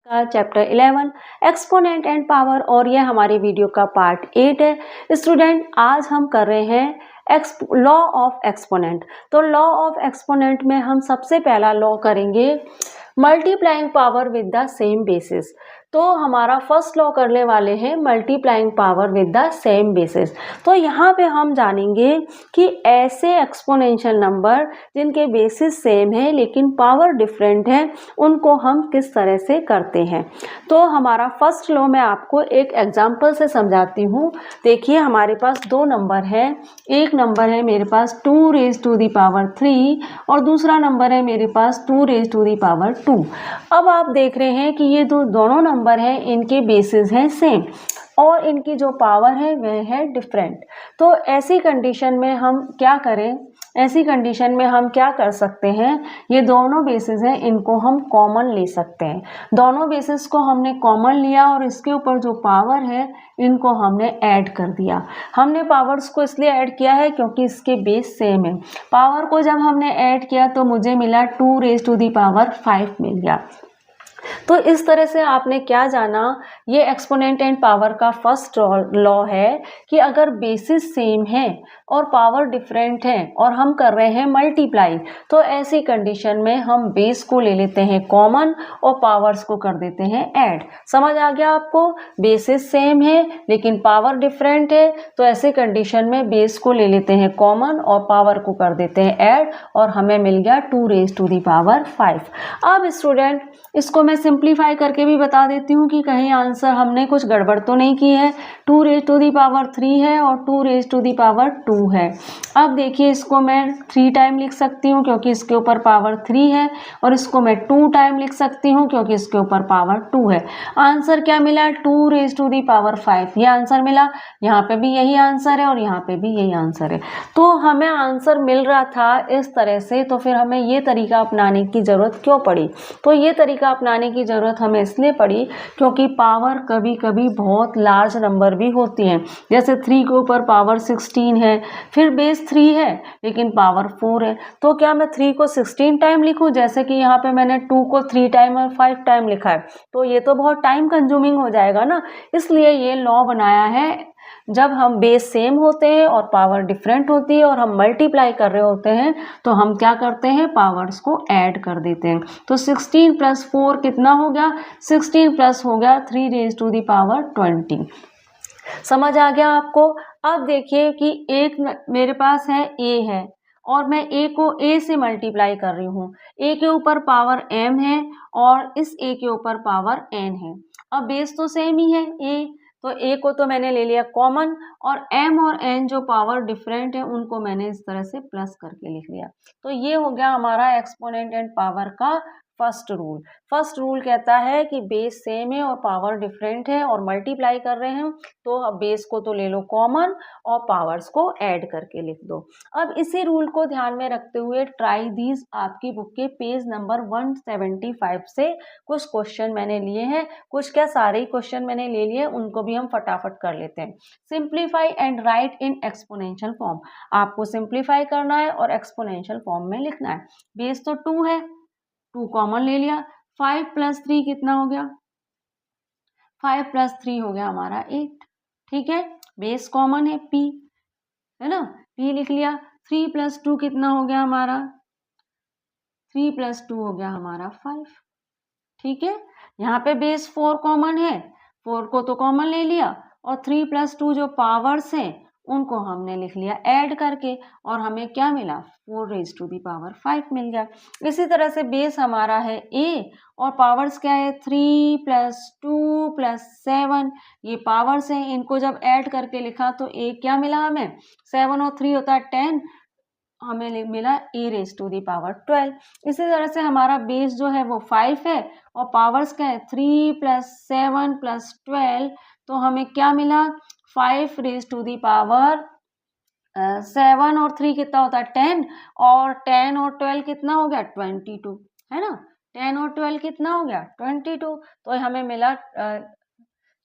का chapter 11 exponent and power और यह हमारे वीडियो का पार्ट 8 है। स्टूडेंट आज हम कर रहे हैं लॉ ऑफ एक्सपोनेंट। तो लॉ ऑफ एक्सपोनेंट में हम सबसे पहला लॉ करेंगे multiplying power with the same basis. तो हमारा फर्स्ट लॉ करने वाले हैं multiplying power with the same basis. तो यहाँ पे हम जानेंगे कि ऐसे एक्सपोनेंशियल नंबर जिनके बेसिस सेम है लेकिन पावर डिफरेंट है उनको हम किस तरह से करते हैं। तो हमारा फर्स्ट लॉ मैं आपको एक एग्जांपल से समझाती हूँ। देखिए हमारे पास दो नंबर है, एक नंबर है मेरे पास 2 रेज़ टू दी पावर 3 और दूसरा नंबर है मेरे पास 2 रेज़ टू दी पावर 2। अब आप देख रहे हैं कि ये दोनों नंबर हैं, इनके बेसिस हैं सेम और इनकी जो पावर है वह है डिफरेंट। तो ऐसी कंडीशन में हम क्या करें, ऐसी कंडीशन में हम क्या कर सकते हैं, ये दोनों बेसिस हैं इनको हम कॉमन ले सकते हैं। दोनों बेसिस को हमने कॉमन लिया और इसके ऊपर जो पावर है इनको हमने ऐड कर दिया। हमने पावर्स को इसलिए ऐड किया है क्योंकि इसके बेस सेम है। पावर को जब हमने ऐड किया तो मुझे मिला 2 रेज़ टू दी पावर 5 मिल गया। तो इस तरह से आपने क्या जाना, ये एक्सपोनेंट एंड पावर का फर्स्ट लॉ है कि अगर बेसिस सेम है और पावर डिफरेंट है और हम कर रहे हैं मल्टीप्लाई, तो ऐसी कंडीशन में हम बेस को ले लेते हैं कॉमन और पावर्स को कर देते हैं ऐड। समझ आ गया आपको? बेसिस सेम है लेकिन पावर डिफरेंट है, तो ऐसे कंडीशन में बेस को ले लेते हैं कॉमन और पावर को कर देते हैं ऐड और हमें मिल गया 2 रेज़ टू दी पावर 5। अब स्टूडेंट इसको मैं सिंप्लीफाई करके भी बता देती हूँ कि कहीं आंसर हमने कुछ गड़बड़ तो नहीं की है। 2 रेज़ टू दी पावर 3 है और 2 रेज़ टू दी पावर 2 है। अब देखिए इसको मैं 3 टाइम लिख सकती हूँ क्योंकि इसके ऊपर पावर 3 है और इसको मैं 2 टाइम लिख सकती हूँ क्योंकि इसके ऊपर पावर 2 है। आंसर क्या मिला? 2 रेज़ टू दी पावर 5 ये आंसर मिला। यहाँ पे भी यही आंसर है और यहाँ पे भी यही आंसर है। तो हमें आंसर मिल रहा था इस तरह से, तो फिर हमें ये तरीका अपनाने की ज़रूरत क्यों पड़ी? तो ये तरीका अपनाने की ज़रूरत हमें इसलिए पड़ी क्योंकि पावर कभी कभी बहुत लार्ज नंबर भी होती हैं। जैसे 3 के ऊपर पावर 16 है, फिर बेस 3 है लेकिन पावर 4 है। तो क्या मैं 3 को 16 टाइम लिखूं? जैसे कि यहाँ पे मैंने 2 को 3 टाइम और 5 टाइम लिखा है, तो ये तो बहुत टाइम कंज्यूमिंग हो जाएगा ना। इसलिए ये लॉ बनाया है, जब हम बेस सेम होते हैं और पावर डिफरेंट होती है और हम मल्टीप्लाई कर रहे होते हैं तो हम क्या करते हैं, पावर्स को ऐड कर देते हैं। तो 16 प्लस 4 कितना हो गया? 16 प्लस हो गया 3 रेज़ टू दी पावर 20। समझ आ गया आपको? अब देखिए कि एक मेरे पास है a है और मैं a को a से मल्टीप्लाई कर रही हूँ। a के ऊपर पावर m है और इस a के ऊपर पावर n है। अब बेस तो सेम ही है a, तो a को तो मैंने ले लिया कॉमन और m और n जो पावर डिफरेंट है उनको मैंने इस तरह से प्लस करके लिख लिया। तो ये हो गया हमारा एक्सपोनेंट एंड पावर का फर्स्ट रूल। फर्स्ट रूल कहता है कि बेस सेम है और पावर डिफरेंट है और मल्टीप्लाई कर रहे हैं तो अब बेस को तो ले लो कॉमन और पावर्स को ऐड करके लिख दो। अब इसी रूल को ध्यान में रखते हुए ट्राई दीज आपकी बुक के पेज नंबर 175 से कुछ क्वेश्चन मैंने लिए हैं। कुछ क्या, सारे ही क्वेश्चन मैंने ले लिए, उनको भी हम फटाफट कर लेते हैं। Simplify and right in exponential form. आपको सिंप्लीफाई करना है और एक्सपोनेंशियल फॉर्म में लिखना है। बेस तो 2 है, 2 कॉमन ले लिया। 5 प्लस 3 कितना हो गया? 5 प्लस 3 हो गया हमारा 8। ठीक है, बेस कॉमन है p, है ना, p लिख लिया। 3 प्लस 2 कितना हो गया हमारा? 3 प्लस 2 हो गया हमारा 5। ठीक है, यहाँ पे बेस 4 कॉमन है, 4 को तो कॉमन ले लिया और 3 प्लस 2 जो पावर्स हैं उनको हमने लिख लिया ऐड करके और हमें क्या मिला? 4 रेज़ टू दी पावर 5 मिल गया। इसी तरह से बेस हमारा है a और पावर्स क्या है? 3 प्लस 2 प्लस 7, ये पावर्स हैं, इनको जब ऐड करके लिखा तो a क्या मिला हमें? 7 और 3 होता है 10, हमें मिला a raise to the power 12। इसी तरह से हमारा बेस जो है वो 5 है और पावर्स क्या है? 3 प्लस 7 प्लस 12, तो हमें क्या मिला? 5 रेज़ टू दी पावर 7 और 3 कितना होता है? 10 और 10 और 12 कितना हो गया? 22, है ना। 10 और 12 कितना हो गया? 22। तो हमें मिला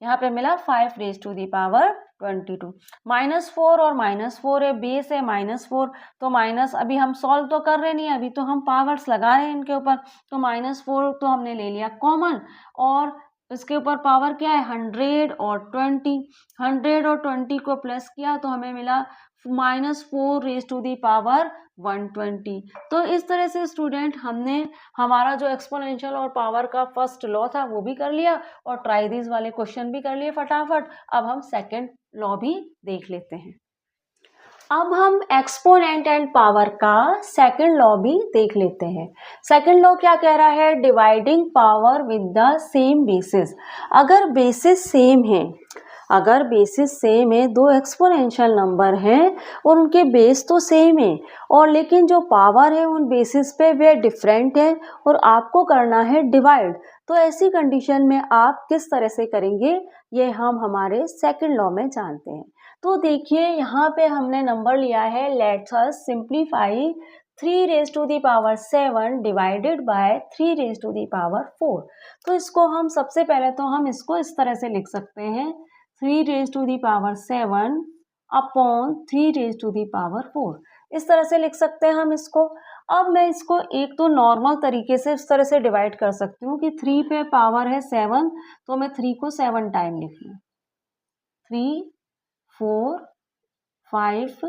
यहाँ पे मिला 5 रेज टू दी पावर 22। -4 और -4 है, बेस है -4, तो माइनस अभी हम सॉल्व तो कर रहे नहीं, अभी तो हम पावर्स लगा रहे हैं इनके ऊपर, तो -4 तो हमने ले लिया कॉमन, और इसके ऊपर पावर क्या है 100 और 20, 100 और 20 को प्लस किया तो हमें मिला -4 रेज टू दी पावर 120। तो इस तरह से स्टूडेंट हमने हमारा जो एक्सपोनेंशियल और पावर का फर्स्ट लॉ था वो भी कर लिया, और ट्राई दीज वाले क्वेश्चन भी कर लिए फटाफट। अब हम सेकंड लॉ भी देख लेते हैं। अब हम एक्सपोनेंट एंड पावर का सेकंड लॉ भी देख लेते हैं। सेकंड लॉ क्या कह रहा है, dividing power with the same basis. अगर बेसिस सेम है, अगर बेसिस सेम है, दो एक्सपोनेंशियल नंबर हैं और उनके बेस तो सेम है, और लेकिन जो पावर है उन बेसिस पे वे डिफरेंट है और आपको करना है डिवाइड, तो ऐसी कंडीशन में आप किस तरह से करेंगे ये हम हमारे सेकंड लॉ में जानते हैं। तो देखिए यहाँ पे हमने नंबर लिया है, let's us simplify 3 raise to the power 7 divided by 3 raise to the power 4। तो इसको हम सबसे पहले तो हम इसको इस तरह से लिख सकते हैं, 3 raise to the power 7 upon 3 raise to the power 4, इस तरह से लिख सकते हैं हम इसको। अब मैं इसको एक तो नॉर्मल तरीके से इस तरह से डिवाइड कर सकती हूँ कि 3 पे पावर है 7, तो मैं 3 को 7 टाइम लिख लूँ, 3 4 5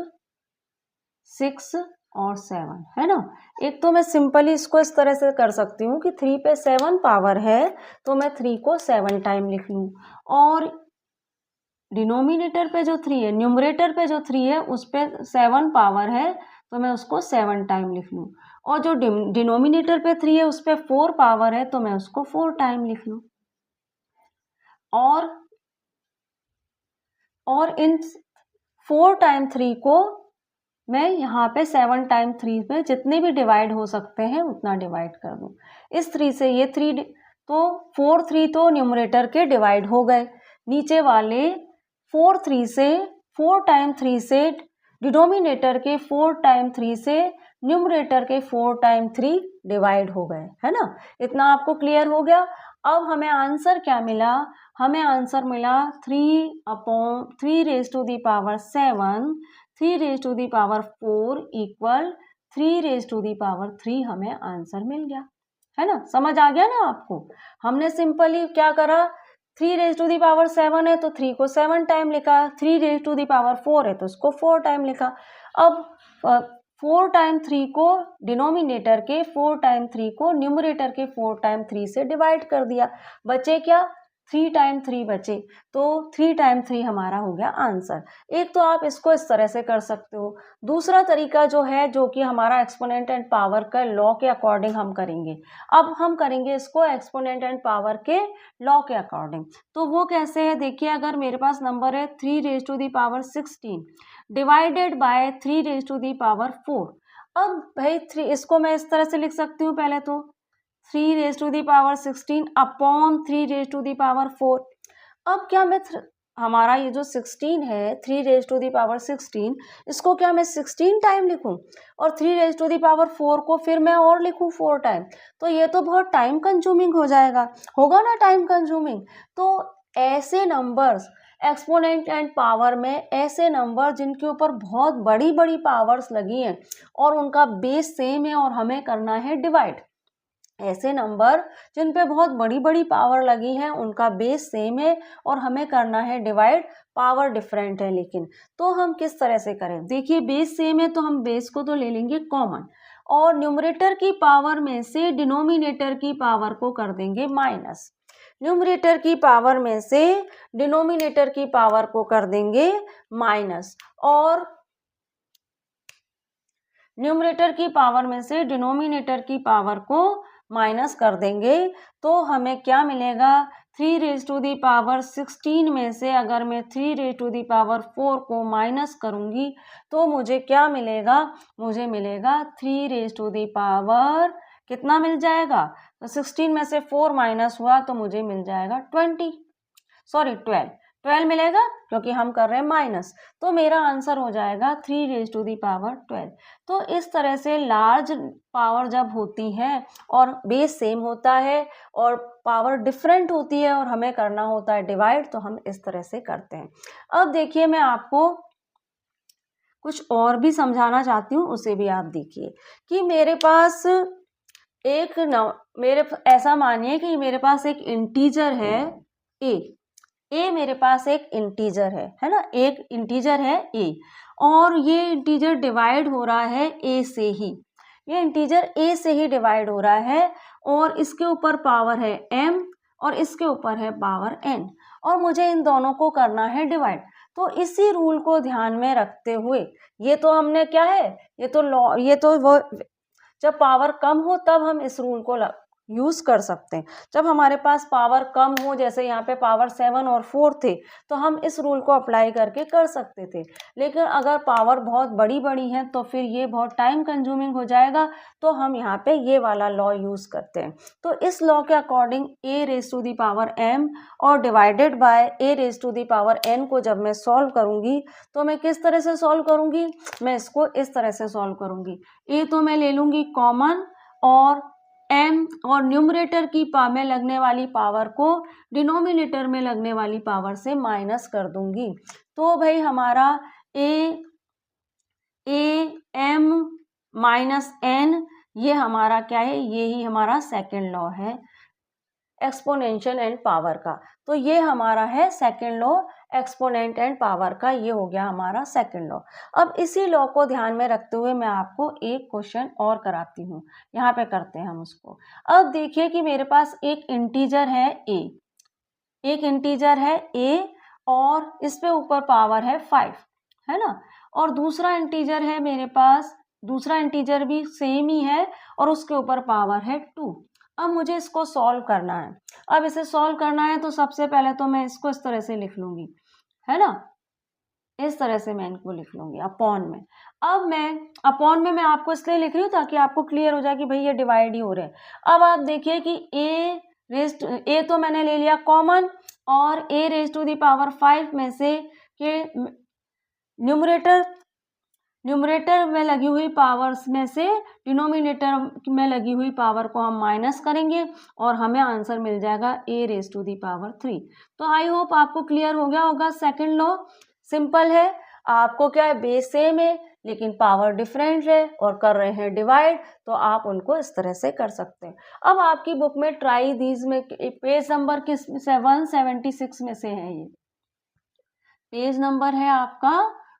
6 और 7, है ना। एक तो मैं सिंपली इसको इस तरह से कर सकती हूँ कि 3 पे 7 पावर है तो मैं 3 को 7 टाइम लिख लूँ, और डिनोमिनेटर पे जो 3 है, न्यूमरेटर पे जो 3 है उस पे 7 पावर है तो मैं उसको 7 टाइम लिख लूँ, और जो डिनोमिनेटर पे 3 है उस पे 4 पावर है तो मैं उसको 4 टाइम लिख लूँ। और इन 4 टाइम 3 को मैं यहाँ पे 7 टाइम 3 पे जितने भी डिवाइड हो सकते हैं उतना डिवाइड कर दूँ। इस 3 से ये 3 तो 4 3 तो न्यूमरेटर के डिवाइड हो गए, नीचे वाले 4 3 से 4 टाइम 3 से डिनोमिनेटर के 4 टाइम 3 से न्यूमरेटर के 4 टाइम 3 डिवाइड हो गए, है ना। इतना आपको क्लियर हो गया। अब हमें आंसर क्या मिला, हमें आंसर मिला 3 raise to the power 7, 3 raise to the power 4 equal 3 raise to the power 3, हमें आंसर मिल गया, है ना। समझ आ गया ना आपको। हमने सिंपली क्या करा, 3 रेज टू दी पावर 7 है तो 3 को 7 टाइम लिखा, 3 रेज टू दी पावर 4 है तो उसको 4 टाइम लिखा। अब 4 टाइम 3 को डिनोमिनेटर के 4 टाइम 3 को न्यूमरेटर के 4 टाइम 3 से डिवाइड कर दिया, बचे क्या 3 टाइम 3 बचे, तो 3 टाइम 3 हमारा हो गया आंसर। एक तो आप इसको इस तरह से कर सकते हो। दूसरा तरीका जो है, जो कि हमारा एक्सपोनेंट एंड पावर का लॉ के अकॉर्डिंग हम करेंगे। अब हम करेंगे इसको एक्सपोनेंट एंड पावर के लॉ के अकॉर्डिंग। तो वो कैसे है, देखिए अगर मेरे पास नंबर है 3 raise to the power 16 divided by 3 raise to the power 4। अब भाई 3 इसको मैं इस तरह से लिख सकती हूँ, पहले तो 3 raise to the power 16 upon 3 raise to the power 4। अब क्या मैं हमारा ये जो 16 है 3 रेज टू दी पावर 16, इसको क्या मैं 16 टाइम लिखूं, और 3 रेज टू दी पावर 4 को फिर मैं और लिखूं 4 टाइम, तो ये तो बहुत टाइम कंज्यूमिंग हो जाएगा, होगा ना टाइम कंज्यूमिंग। तो ऐसे नंबर्स एक्सपोनेंट एंड पावर में, ऐसे नंबर जिनके ऊपर बहुत बड़ी बड़ी पावर्स लगी हैं और उनका बेस सेम है और हमें करना है डिवाइड, ऐसे नंबर जिन पे बहुत बड़ी बड़ी पावर लगी है उनका बेस सेम है और हमें करना है डिवाइड, पावर डिफरेंट है लेकिन, तो हम किस तरह से करें। देखिए बेस सेम है तो हम बेस को तो ले लेंगे कॉमन, और न्यूमरेटर की पावर में से डिनोमिनेटर की पावर को कर देंगे माइनस, न्यूमरेटर की पावर में से डिनोमिनेटर की पावर को कर देंगे माइनस, और न्यूमरेटर की पावर में से डिनोमिनेटर की पावर को माइनस कर देंगे, तो हमें क्या मिलेगा, 3 रेज टू दी पावर 16 में से अगर मैं 3 रेज टू दी पावर 4 को माइनस करूंगी तो मुझे क्या मिलेगा, मुझे मिलेगा 3 रेज टू दी पावर कितना मिल जाएगा, तो 16 में से 4 माइनस हुआ तो मुझे मिल जाएगा 12 मिलेगा, क्योंकि हम कर रहे हैं माइनस, तो मेरा आंसर हो जाएगा 3 रेज टू दी पावर 12। तो इस तरह से लार्ज पावर जब होती है और बेस सेम होता है और पावर डिफरेंट होती है और हमें करना होता है डिवाइड, तो हम इस तरह से करते हैं। अब देखिए मैं आपको कुछ और भी समझाना चाहती हूँ, उसे भी आप देखिए कि मेरे पास एक मेरे ऐसा मानिए कि मेरे पास एक इंटीजर है ए मेरे पास एक इंटीजर है ना, एक इंटीजर है ए, और ये इंटीजर डिवाइड हो रहा है ए से ही, ये इंटीजर ए से ही डिवाइड हो रहा है, और इसके ऊपर पावर है m और इसके ऊपर है पावर n, और मुझे इन दोनों को करना है डिवाइड। तो इसी रूल को ध्यान में रखते हुए, ये तो हमने क्या है, ये तो लॉ, ये तो वो जब पावर कम हो तब हम इस रूल को यूज कर सकते हैं। जब हमारे पास पावर कम हो, जैसे यहाँ पे पावर 7 और 4 थे, तो हम इस रूल को अप्लाई करके कर सकते थे। लेकिन अगर पावर बहुत बड़ी बड़ी है तो फिर ये बहुत टाइम कंज्यूमिंग हो जाएगा, तो हम यहाँ पे ये वाला लॉ यूज करते हैं। तो इस लॉ के according a raise to the power m और divided by a raise to the power n को जब मैं सॉल्व करूंगी, तो मैं किस तरह से सॉल्व करूंगी, मैं इसको इस तरह से सॉल्व करूंगी। a तो मैं ले लूंगी कॉमन, और m और न्यूमरेटर की में लगने वाली पावर को डिनोमिनेटर में लगने वाली पावर से माइनस कर दूंगी। तो भाई हमारा a m माइनस n, ये हमारा क्या है, ये ही हमारा सेकेंड लॉ है एक्सपोनेंशियल एंड पावर का। तो ये हमारा है second law exponent and power का, ये हो गया हमारा सेकेंड लॉ। अब इसी लॉ को ध्यान में रखते हुए मैं आपको एक क्वेश्चन और कराती हूँ, यहाँ पे करते हैं हम उसको। अब देखिए कि मेरे पास एक इंटीजर है a, एक इंटीजर है a और इस पे ऊपर पावर है 5, है ना, और दूसरा इंटीजर है मेरे पास, दूसरा इंटीजर भी सेम ही है और उसके ऊपर पावर है 2। अब मुझे इसको सॉल्व करना है। अब इसे सॉल्व करना है तो सबसे पहले तो मैं इसको इस तरह से लिख लूंगी, है ना, इस तरह से मैं इनको लिख लूंगी अपॉन में। अब मैं अपॉन में मैं आपको इसलिए लिख रही हूँ ताकि आपको क्लियर हो जाए कि भाई ये डिवाइड ही हो रहे हैं। अब आप देखिए कि ए तो मैंने ले लिया कॉमन, और a raise to the power 5 में से के न्यूमरेटर में लगी हुई पावर्स में से डिनोमिनेटर में लगी हुई पावर को हम माइनस करेंगे और हमें आंसर मिल जाएगा a raise to the power 3। तो आई होप आपको क्लियर हो गया होगा। सेकंड लॉ सिंपल है, आपको क्या है, बेस सेम है लेकिन पावर डिफरेंट है और कर रहे हैं डिवाइड, तो आप उनको इस तरह से कर सकते हैं। अब आपकी बुक में ट्राई दीज में पेज नंबर किस 176 में से है, ये पेज नंबर है आपका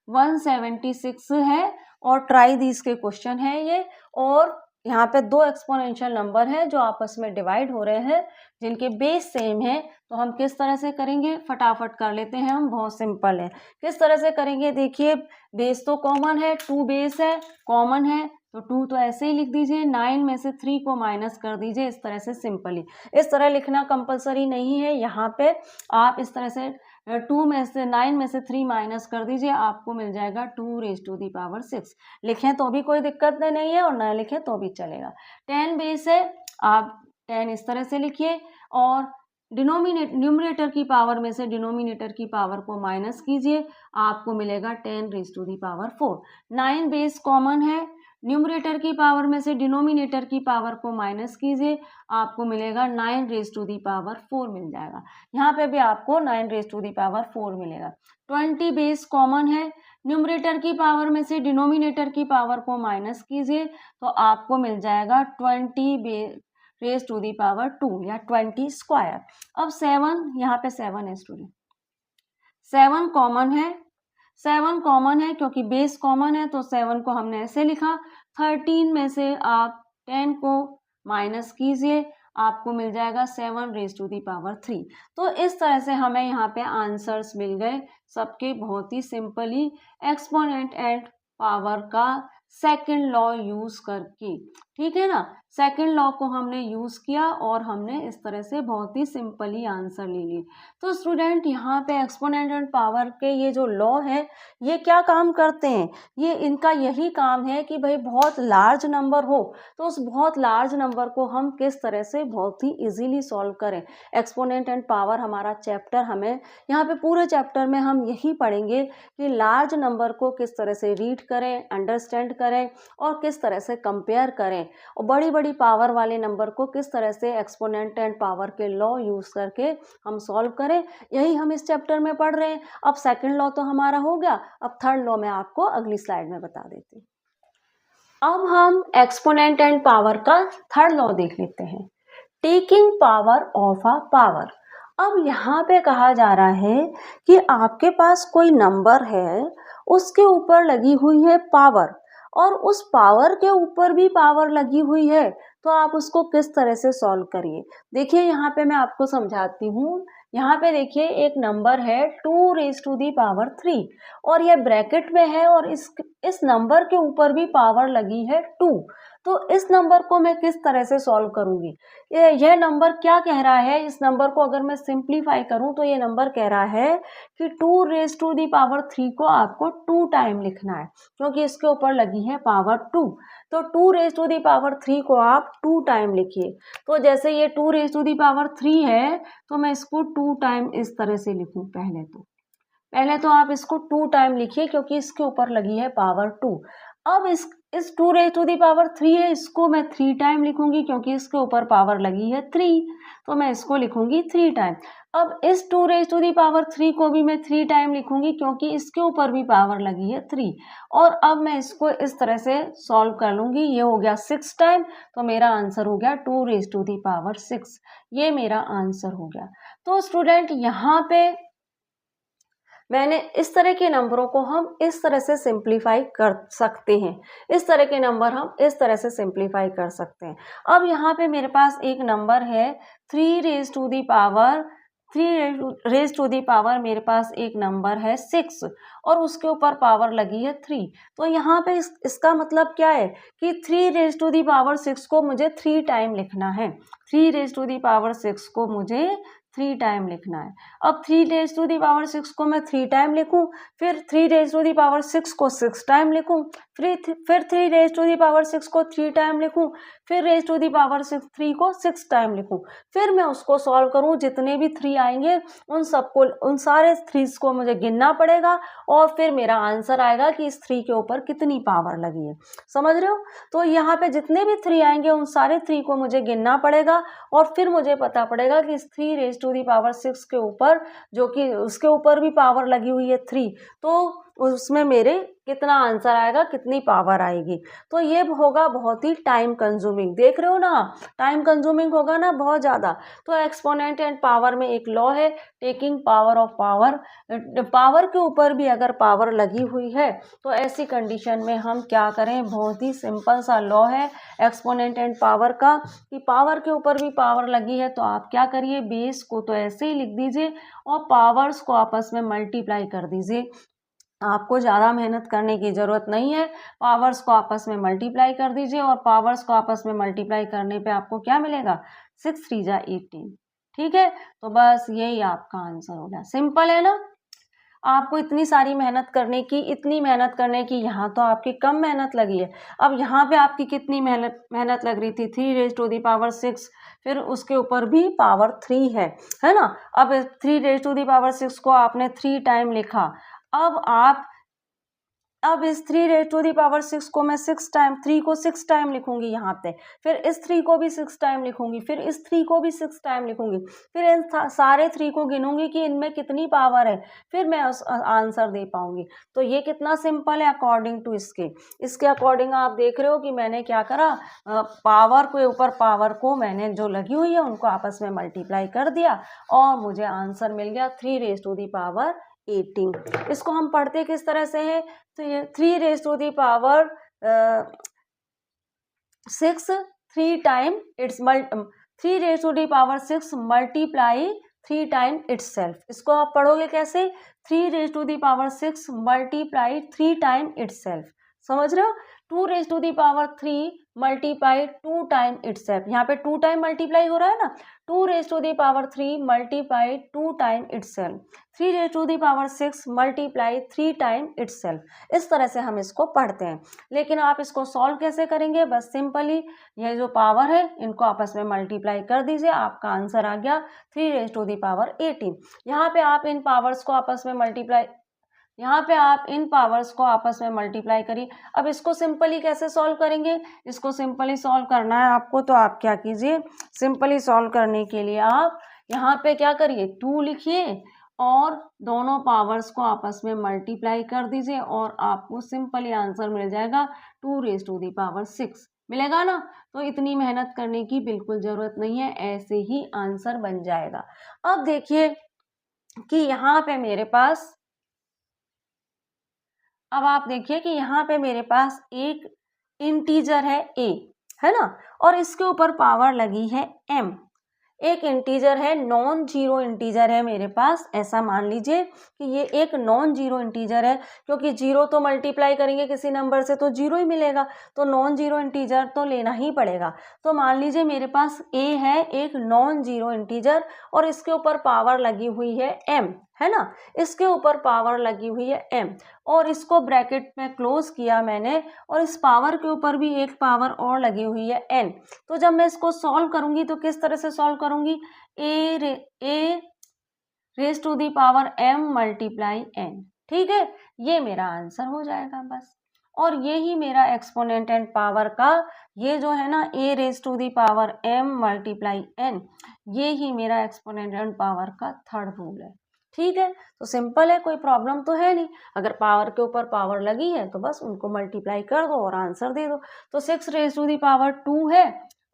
176 है, और ट्राई दीज के क्वेश्चन है ये। और यहाँ पे दो एक्सपोनेंशियल नंबर है जो आपस में डिवाइड हो रहे हैं, जिनके बेस सेम है, तो हम किस तरह से करेंगे, फटाफट कर लेते हैं हम, बहुत सिंपल है। किस तरह से करेंगे, देखिए बेस तो कॉमन है, 2 बेस है, कॉमन है, तो 2 तो ऐसे ही लिख दीजिए, 9 में से 3 को माइनस कर दीजिए, इस तरह से सिंपली। इस तरह लिखना कंपलसरी नहीं है, यहाँ पे आप इस तरह से 2 में से 9 में से 3 माइनस कर दीजिए, आपको मिल जाएगा 2 रेज टू दी पावर 6। लिखें तो भी कोई दिक्कत नहीं है और ना लिखें तो भी चलेगा। 10 बेस है, आप 10 इस तरह से लिखिए, और न्यूमरेटर की पावर में से डिनोमिनेटर की पावर को माइनस कीजिए, आपको मिलेगा 10 raise to the power 4। 9 base common है, न्यूमरेटर की पावर में से डिनोमिनेटर की पावर को माइनस कीजिए, आपको मिलेगा 9 रेज टू दी पावर 4 मिल जाएगा। यहाँ पे भी आपको 9 रेज टू दी पावर 4 मिलेगा। 20 बेस कॉमन है, न्यूमरेटर की पावर में से डिनोमिनेटर की पावर को माइनस कीजिए, तो आपको मिल जाएगा 20 रेज टू दी पावर 2 या 20 स्क्वायर। अब 7, यहाँ पे 7 है स्टूडेंट, 7 कॉमन है, 7 कॉमन है क्योंकि बेस कॉमन है, तो 7 को हमने ऐसे लिखा। 13 में से आप 10 को माइनस कीजिए, आपको मिल जाएगा 7 रेज टू दी पावर 3। तो इस तरह से हमें यहाँ पे आंसर्स मिल गए सबके, बहुत ही सिंपली एक्सपोनेंट एंड पावर का सेकंड लॉ यूज करके, ठीक है ना। सेकंड लॉ को हमने यूज किया और हमने इस तरह से बहुत ही सिंपली आंसर ले लिए। तो स्टूडेंट यहाँ पे एक्सपोनेंट एंड पावर के ये जो लॉ है, ये क्या काम करते हैं, ये इनका यही काम है कि भाई बहुत लार्ज नंबर हो तो उस बहुत लार्ज नंबर को हम किस तरह से बहुत ही इजीली सॉल्व करें। एक्सपोनेंट एंड पावर हमारा चैप्टर, हमें यहाँ पे पूरे चैप्टर में हम यही पढ़ेंगे कि लार्ज नंबर को किस तरह से रीड करें, अंडरस्टैंड करें और किस तरह से कंपेयर करें, और बड़ी बड़ी पावर वाले नंबर को किस तरह से एक्सपोनेंट एंड पावर के लॉ यूज़ करके हम सॉल्व करें, यही हम इस चैप्टर में पढ़ रहे हैं। अब सेकंड लॉ तो हमारा हो गया, अब थर्ड लॉ मैं आपको अगली स्लाइड में बता देती हूँ। अब हम एक्सपोनेंट एंड पावर का थर्ड लॉ देख लेते हैं, taking power of a power. अब यहाँ पे कहा जा रहा है कि आपके पास कोई नंबर है, उसके ऊपर लगी हुई है पावर और उस पावर के ऊपर भी पावर लगी हुई है, तो आप उसको किस तरह से सॉल्व करिए। देखिए यहाँ पे मैं आपको समझाती हूँ। यहाँ पे देखिए एक नंबर है 2⁻³ और यह ब्रैकेट में है और इस नंबर के ऊपर भी पावर लगी है 2। तो इस नंबर को मैं किस तरह से सॉल्व करूंगी। यह नंबर क्या कह रहा है, इस नंबर को अगर मैं सिंप्लीफाई करूं तो ये नंबर कह रहा है कि 2⁻³ को आपको 2 टाइम लिखना है, क्योंकि इसके ऊपर लगी है पावर 2। तो 2⁻³ को आप 2 टाइम लिखिए। तो जैसे ये 2⁻³ है तो मैं इसको 2 टाइम इस तरह से लिखूं। पहले तो आप इसको 2 टाइम लिखिए, क्योंकि इसके ऊपर लगी है पावर 2। अब इस 2⁻³ है, इसको मैं 3 टाइम लिखूंगी, क्योंकि इसके ऊपर पावर लगी है 3, तो मैं इसको लिखूंगी 3 टाइम। अब इस 2⁻³ को भी मैं 3 टाइम लिखूंगी, क्योंकि इसके ऊपर भी पावर लगी है 3। और अब मैं इसको इस तरह से सॉल्व कर लूंगी। ये हो गया 6 टाइम, तो मेरा आंसर हो गया 2⁻6। ये मेरा आंसर हो गया। तो स्टूडेंट यहाँ पे मैंने इस तरह के नंबरों को हम इस तरह से सिंप्लीफाई कर सकते हैं। इस तरह के नंबर हम इस तरह से सिंप्लीफाई कर सकते हैं। अब यहाँ पे मेरे पास एक नंबर है 3⁻³ मेरे पास एक नंबर है 6 और उसके ऊपर पावर लगी है 3। तो यहाँ पे इसका मतलब क्या है कि 3⁻6 को मुझे 3 टाइम लिखना है। 3⁻6 को मुझे 3 टाइम लिखना है। अब 3⁻6 को मैं 3 टाइम लिखूं, फिर 3⁻6 को 6 टाइम लिखूं, फिर 3⁻6 को 3 टाइम लिखूं, फिर 3 को 6 टाइम लिखूं। फिर मैं उसको सॉल्व करूं, जितने भी 3 आएंगे उन सारे 3 को मुझे गिनना पड़ेगा और फिर मेरा आंसर आएगा कि इस 3 के ऊपर कितनी पावर लगी है। समझ रहे हो? तो यहाँ पे जितने भी 3 आएंगे उन सारे 3 को मुझे गिनना पड़ेगा और फिर मुझे पता पड़ेगा कि इस 3⁻6 के ऊपर, जो कि उसके ऊपर भी पावर लगी हुई है 3, तो उसमें मेरे कितना आंसर आएगा, कितनी पावर आएगी। तो ये होगा बहुत ही टाइम कंज्यूमिंग। देख रहे हो ना, टाइम कंज्यूमिंग होगा ना बहुत ज़्यादा। तो एक्सपोनेंट एंड पावर में एक लॉ है, taking power of power. Power के ऊपर भी अगर पावर लगी हुई है तो ऐसी कंडीशन में हम क्या करें, बहुत ही सिंपल सा लॉ है एक्सपोनेंट एंड पावर का, कि पावर के ऊपर भी पावर लगी है तो आप क्या करिए, बेस को तो ऐसे ही लिख दीजिए और पावर्स को आपस में मल्टीप्लाई कर दीजिए। आपको ज़्यादा मेहनत करने की ज़रूरत नहीं है, पावर्स को आपस में मल्टीप्लाई कर दीजिए और पावर्स को आपस में मल्टीप्लाई करने पे आपको क्या मिलेगा, 6 3 जा 18। ठीक है, तो बस यही आपका आंसर हो गया। सिंपल है ना। आपको इतनी सारी मेहनत करने की यहाँ तो आपकी कम मेहनत लगी है। अब यहाँ पे आपकी कितनी मेहनत लग रही थी, 3⁻6, फिर उसके ऊपर भी पावर 3 है ना। अब 3⁻6 को आपने 3 टाइम लिखा। अब इस 3⁻6 को मैं 6 टाइम, 3 को 6 टाइम लिखूंगी यहाँ पे, फिर इस 3 को भी 6 टाइम लिखूंगी, फिर इस 3 को भी 6 टाइम लिखूंगी, फिर इन सारे 3 को गिनूंगी कि इनमें कितनी पावर है, फिर मैं उस आंसर दे पाऊंगी। तो ये कितना सिंपल है अकॉर्डिंग टू इसके अकॉर्डिंग आप देख रहे हो कि मैंने क्या करा, पावर के ऊपर पावर को मैंने जो लगी हुई है उनको आपस में मल्टीप्लाई कर दिया और मुझे आंसर मिल गया 3⁻18। इसको हम पढ़ते किस तरह से है, तो ये 3⁻6 3 time it's 3⁻6 multiply 3 time itself. इसको आप पढ़ोगे कैसे, 3⁻6 मल्टीप्लाई 3 टाइम इटसेल्फ। समझ रहे हो, 2⁻3 मल्टीप्लाई 2 टाइम इटसेल्फ। यहाँ पे 2 टाइम मल्टीप्लाई हो रहा है ना, 2⁻3 multiply 2 time itself, 3⁻6 multiply 3 time itself. इस तरह से हम इसको पढ़ते हैं। लेकिन आप इसको सॉल्व कैसे करेंगे, बस सिंपली ये जो पावर है इनको आपस में मल्टीप्लाई कर दीजिए, आपका आंसर आ गया 3⁻18। यहाँ पे आप इन पावर्स को आपस में मल्टीप्लाई यहाँ पे आप इन पावर्स को आपस में मल्टीप्लाई करिए। अब इसको सिंपली कैसे सॉल्व करेंगे, इसको सिंपली सॉल्व करना है आपको, तो आप क्या कीजिए, सिंपली सॉल्व करने के लिए आप यहाँ पे क्या करिए, 2 लिखिए और दोनों पावर्स को आपस में मल्टीप्लाई कर दीजिए और आपको सिंपली आंसर मिल जाएगा 2⁶ मिलेगा ना। तो इतनी मेहनत करने की बिल्कुल ज़रूरत नहीं है, ऐसे ही आंसर बन जाएगा। अब देखिए कि यहाँ पे मेरे पास, अब आप देखिए कि यहाँ पे मेरे पास एक इंटीजर है a, है ना, और इसके ऊपर पावर लगी है m। एक इंटीजर है, नॉन जीरो इंटीजर है मेरे पास, ऐसा मान लीजिए कि ये एक नॉन जीरो इंटीजर है, क्योंकि जीरो तो मल्टीप्लाई करेंगे किसी नंबर से तो जीरो ही मिलेगा, तो नॉन जीरो इंटीजर तो लेना ही पड़ेगा। तो मान लीजिए मेरे पास a है, एक नॉन जीरो इंटीजर, और इसके ऊपर पावर लगी हुई है m, है ना, इसके ऊपर पावर लगी हुई है m, और इसको ब्रैकेट में क्लोज किया मैंने, और इस पावर के ऊपर भी एक पावर और लगी हुई है n। तो जब मैं इसको सॉल्व करूंगी तो किस तरह से सॉल्व करूंगी, a raise to the power m multiply n, ठीक है, ये मेरा आंसर हो जाएगा बस। और ये ही मेरा एक्सपोनेंट एंड पावर का, ये जो है ना a raise to the power m multiply n, ये ही मेरा एक्सपोनेंट एंड पावर का थर्ड रूल है। ठीक है, तो सिंपल है, कोई प्रॉब्लम तो है नहीं। अगर पावर के ऊपर पावर लगी है तो बस उनको मल्टीप्लाई कर दो और आंसर दे दो। तो 6 रेज टू दी पावर 2 है,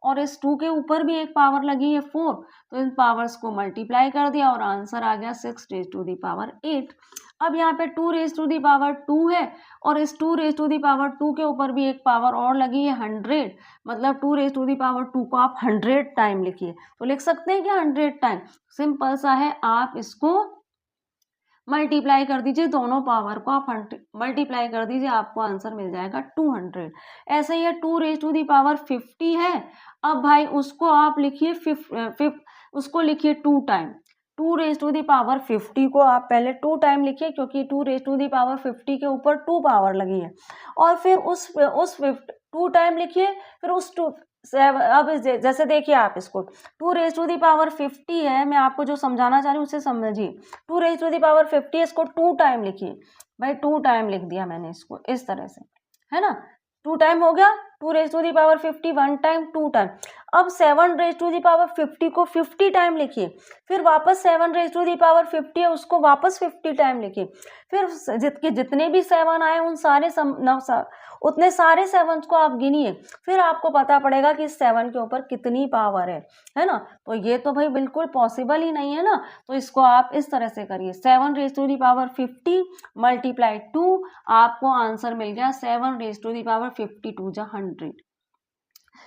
और इस 2 के ऊपर भी एक पावर लगी है 4, तो इन पावर्स को मल्टीप्लाई कर दिया और आंसर आ गया 6 रेज टू दी पावर 8। अब यहाँ पे 2 रेज टू दी पावर 2 है, और इस 2 रेज टू दी पावर 2 के ऊपर भी एक पावर और लगी है 100, मतलब 2 रेज टू दी पावर 2 को आप 100 टाइम लिखिए, तो लिख सकते हैं क्या 100 टाइम, सिंपल सा है, आप इसको मल्टीप्लाई कर दीजिए, दोनों पावर को आप मल्टीप्लाई कर दीजिए, आपको आंसर मिल जाएगा 200। ऐसे ही है 2 रेज टू दी पावर 50 है, अब भाई उसको आप लिखिए उसको लिखिए 2 time, 2 raise to the power 50 को आप पहले 2 टाइम लिखिए, क्योंकि 2 रेज टू दी पावर 50 के ऊपर 2 पावर लगी है, और फिर उस 2 टाइम लिखिए, फिर उस 2 अब जैसे देखिए आप इसको 2 रेज टू दी पावर 50 है, मैं आपको जो समझाना चाह रही हूँ उसे समझिए। 2 रेज टू दी पावर 50 है, इसको 2 टाइम लिखिए, भाई 2 टाइम लिख दिया मैंने इसको इस तरह से, है ना, 2 टाइम हो गया। 2 raise to the power 50 1 time 2 time. अब 7 रेज टू दी पावर 50 को 50 टाइम लिखिए, फिर वापस 7 रेज टू दी पावर 50 है उसको वापस 50 टाइम लिखिए, फिर जितने भी 7 आए उन सारे उतने सारे 7 को आप गिनिए, फिर आपको पता पड़ेगा कि 7 के ऊपर कितनी पावर है ना। तो ये तो भाई बिल्कुल पॉसिबल ही नहीं है ना, तो इसको आप इस तरह से करिए, 7 raise to the power 50 multiply 2, आपको आंसर मिल गया 7 रेज टू दी पावर 52 जा 100।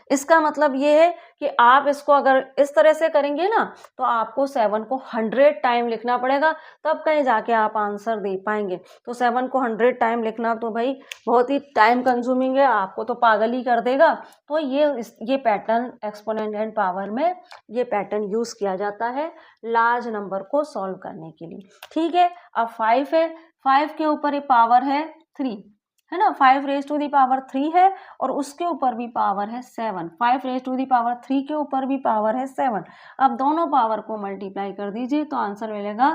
इसका मतलब ये है कि आप इसको अगर इस तरह से करेंगे ना, तो आपको 7 को 100 टाइम लिखना पड़ेगा, तब कहीं जाके आप आंसर दे पाएंगे। तो 7 को 100 टाइम लिखना तो भाई बहुत ही टाइम कंज्यूमिंग है, आपको तो पागल ही कर देगा। तो ये पैटर्न एक्सपोनेंट एंड पावर में ये पैटर्न यूज किया जाता है लार्ज नंबर को सॉल्व करने के लिए। ठीक है, अब 5 है, 5 के ऊपर ये पावर है 3, है ना, 5 रेज टू दी पावर 3 है, और उसके ऊपर भी पावर है 7, 5 रेज टू दी पावर 3 के ऊपर भी पावर है 7। अब दोनों पावर को मल्टीप्लाई कर दीजिए तो आंसर मिलेगा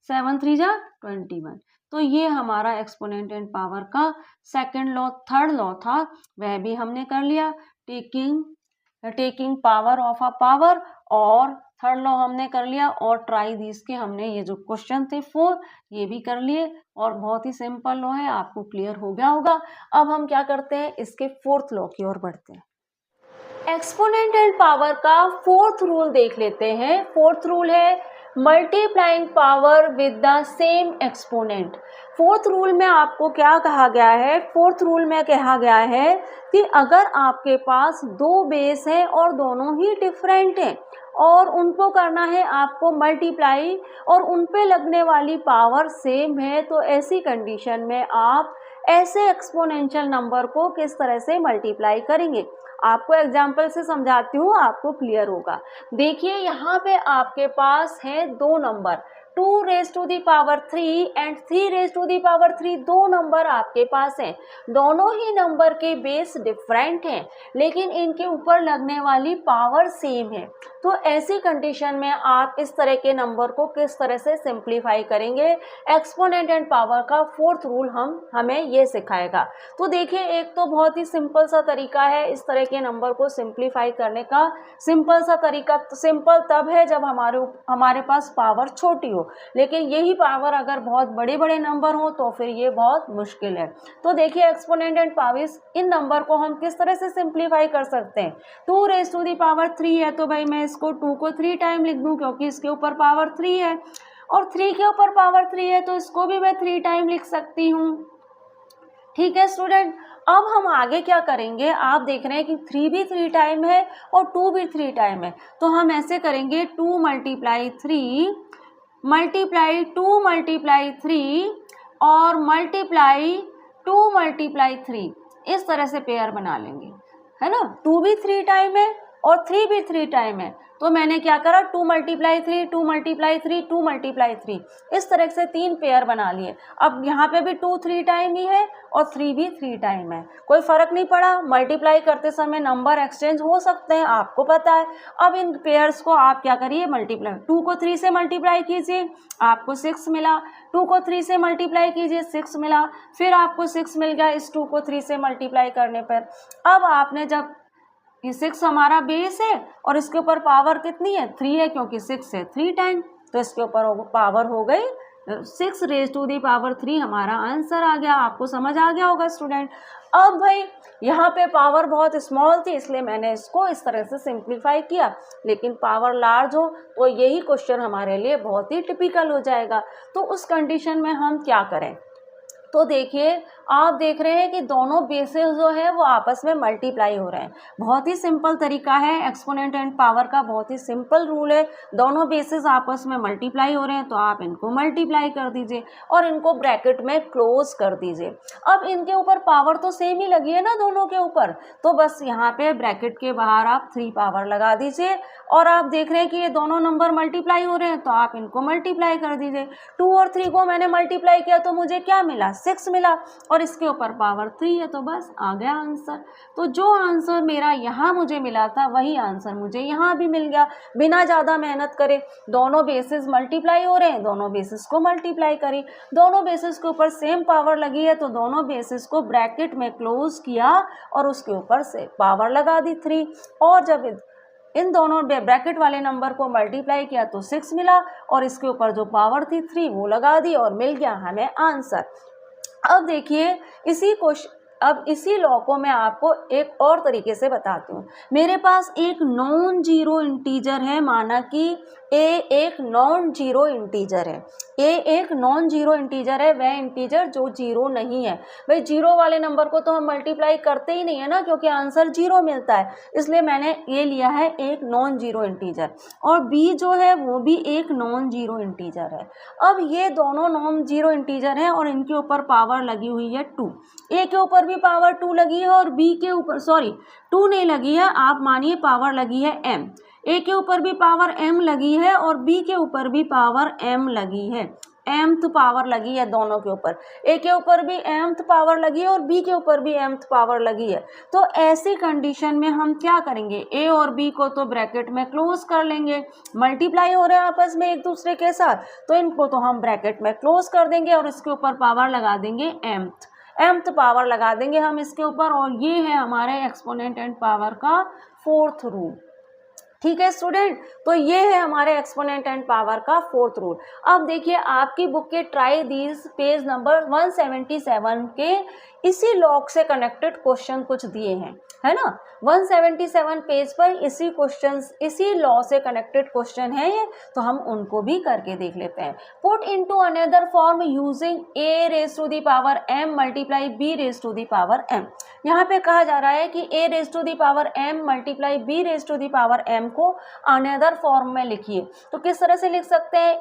7 3 जा 21। तो ये हमारा एक्सपोनेंट एंड पावर का सेकंड लॉ, थर्ड लॉ था, वह भी हमने कर लिया, taking power of a power, और थर्ड लॉ हमने कर लिया, और ट्राई दिस के हमने ये जो क्वेश्चन थे 4 ये भी कर लिए, और बहुत ही सिंपल लॉ है, आपको क्लियर हो गया होगा। अब हम क्या करते हैं, इसके फोर्थ लॉ की ओर बढ़ते हैं। एक्सपोनेंट एंड पावर का फोर्थ रूल देख लेते हैं। फोर्थ रूल है multiplying power with the same exponent. Fourth rule में आपको क्या कहा गया है, फोर्थ रूल में कहा गया है कि अगर आपके पास 2 बेस हैं और दोनों ही डिफरेंट हैं, और उनको करना है आपको मल्टीप्लाई, और उन पे लगने वाली पावर सेम है, तो ऐसी कंडीशन में आप ऐसे एक्सपोनेंशियल नंबर को किस तरह से मल्टीप्लाई करेंगे। आपको एग्जाम्पल से समझाती हूँ, आपको क्लियर होगा। देखिए यहाँ पे आपके पास है 2 number 2 raise to the power 3 and 3 raise to the power 3 दो नंबर आपके पास हैं, दोनों ही नंबर के बेस डिफरेंट हैं लेकिन इनके ऊपर लगने वाली पावर सेम है। तो ऐसी कंडीशन में आप इस तरह के नंबर को किस तरह से सिंप्लीफाई करेंगे, एक्सपोनेंट एंड पावर का फोर्थ रूल हमें ये सिखाएगा। तो देखिए, एक तो बहुत ही सिंपल सा तरीका है इस तरह के नंबर को सिंप्लीफाई करने का। सिंपल सा तरीका सिंपल तब है जब हमारे पास पावर छोटी हो, लेकिन यही पावर अगर बहुत बड़े बड़े नंबर हो तो फिर ये बहुत मुश्किल है। तो देखिए, exponent and power in number को हम किस तरह से सिंप्लीफाई कर सकते हैं। 2 रेज टू दी पावर 3 है तो भाई मैं इसको 2 को 3 टाइम लिख दूं क्योंकि इसके ऊपर पावर 3 है, और 3 के ऊपर पावर 3 है तो इसको भी मैं 3 टाइम लिख सकती हूँ। ठीक है स्टूडेंट, अब हम आगे क्या करेंगे, आप देख रहे हैं कि 3 भी 3 टाइम है और 2 भी 3 टाइम है, तो हम ऐसे करेंगे 2 मल्टीप्लाई 3 मल्टीप्लाई 2 मल्टीप्लाई 3 और मल्टीप्लाई 2 मल्टीप्लाई 3, इस तरह से पेयर बना लेंगे, है ना। 2 भी 3 टाइम है और 3 भी 3 टाइम है, तो मैंने क्या करा, 2 मल्टीप्लाई 3 2 मल्टीप्लाई 3 2 मल्टीप्लाई 3, इस तरह से 3 पेयर बना लिए। अब यहाँ पे भी 2 3 टाइम ही है और 3 भी 3 टाइम है, कोई फर्क नहीं पड़ा। मल्टीप्लाई करते समय नंबर एक्सचेंज हो सकते हैं, आपको पता है। अब इन पेयर्स को आप क्या करिए, मल्टीप्लाई, 2 को 3 से मल्टीप्लाई कीजिए, आपको 6 मिला। 2 को 3 से मल्टीप्लाई कीजिए, 6 मिला, फिर आपको 6 मिल गया इस 2 को 3 से मल्टीप्लाई करने पर। अब आपने जब ये 6 हमारा बेस है और इसके ऊपर पावर कितनी है, 3 है, क्योंकि 6 है 3 टाइम, तो इसके ऊपर पावर हो गई 6 रेज टू दी पावर 3, हमारा आंसर आ गया। आपको समझ आ गया होगा स्टूडेंट। अब भाई यहाँ पे पावर बहुत स्मॉल थी इसलिए मैंने इसको इस तरह से सिंप्लीफाई किया, लेकिन पावर लार्ज हो तो यही क्वेश्चन हमारे लिए बहुत ही टिपिकल हो जाएगा। तो उस कंडीशन में हम क्या करें, तो देखिए, आप देख रहे हैं कि दोनों बेसेस जो है वो आपस में मल्टीप्लाई हो रहे हैं। बहुत ही सिंपल तरीका है, एक्सपोनेंट एंड पावर का बहुत ही सिंपल रूल है। दोनों बेसेस आपस में मल्टीप्लाई हो रहे हैं तो आप इनको मल्टीप्लाई कर दीजिए और इनको ब्रैकेट में क्लोज कर दीजिए। अब इनके ऊपर पावर तो सेम ही लगी है ना दोनों के ऊपर, तो बस यहाँ पे ब्रैकेट के बाहर आप 3 पावर लगा दीजिए और आप देख रहे हैं कि ये दोनों नंबर मल्टीप्लाई हो रहे हैं तो आप इनको मल्टीप्लाई कर दीजिए। 2 और 3 को मैंने मल्टीप्लाई किया तो मुझे क्या मिला, 6 मिला, और इसके ऊपर पावर 3 है तो बस आ गया आंसर। तो जो आंसर मेरा यहाँ मुझे मिला था वही आंसर मुझे यहाँ भी मिल गया, बिना ज़्यादा मेहनत करे। दोनों बेसिस मल्टीप्लाई हो रहे हैं, दोनों बेसिस को मल्टीप्लाई करी, दोनों बेसिस के ऊपर सेम पावर लगी है तो दोनों बेसिस को ब्रैकेट में क्लोज किया और उसके ऊपर से पावर लगा दी 3, और जब इन दोनों ब्रैकेट वाले नंबर को मल्टीप्लाई किया तो 6 मिला और इसके ऊपर जो पावर थी 3 वो लगा दी और मिल गया हमें आंसर। अब देखिए, इसी लॉ को मैं आपको एक और तरीके से बताती हूँ। मेरे पास एक नॉन जीरो इंटीजर है, माना कि ए एक नॉन जीरो इंटीजर है। ए एक नॉन जीरो इंटीजर है, वह इंटीजर जो जीरो नहीं है। भाई जीरो वाले नंबर को तो हम मल्टीप्लाई करते ही नहीं है ना, क्योंकि आंसर जीरो मिलता है, इसलिए मैंने ये लिया है एक नॉन जीरो इंटीजर। और बी जो है वो भी एक नॉन जीरो इंटीजर है। अब ये दोनों नॉन जीरो इंटीजर हैं और इनके ऊपर पावर लगी हुई है 2। ए के ऊपर भी पावर 2 लगी है और बी के ऊपर 2 नहीं लगी है, आप मानिए पावर लगी है m। ए के ऊपर भी पावर m लगी है और बी के ऊपर भी पावर m लगी है, mth पावर लगी है दोनों के ऊपर। ए के ऊपर भी mth पावर लगी है और बी के ऊपर भी mth पावर लगी है। तो ऐसी कंडीशन में हम क्या करेंगे, ए और बी को तो ब्रैकेट में क्लोज कर लेंगे, मल्टीप्लाई हो रहे हैं आपस में एक दूसरे के साथ, तो इनको तो हम ब्रैकेट में क्लोज कर देंगे और इसके ऊपर पावर लगा देंगे mth पावर लगा देंगे हम इसके ऊपर, और ये है हमारे एक्सपोनेंट एंड पावर का फोर्थ रूल। ठीक है स्टूडेंट, तो ये है हमारे एक्सपोनेंट एंड पावर का फोर्थ रूल। अब देखिए, आपकी बुक के ट्राई दीज पेज नंबर 177 के इसी लॉ से कनेक्टेड क्वेश्चन कुछ दिए हैं, है ना। 177 पेज पर इसी लॉ से कनेक्टेड क्वेश्चन है ये, तो हम उनको भी करके देख लेते हैं। Put into another form using a raise to the power m multiply b raise to the power m। यहाँ पे कहा जा रहा है कि a raise to the power m multiply b raise to the power m को another form में लिखिए। तो किस तरह से लिख सकते हैं,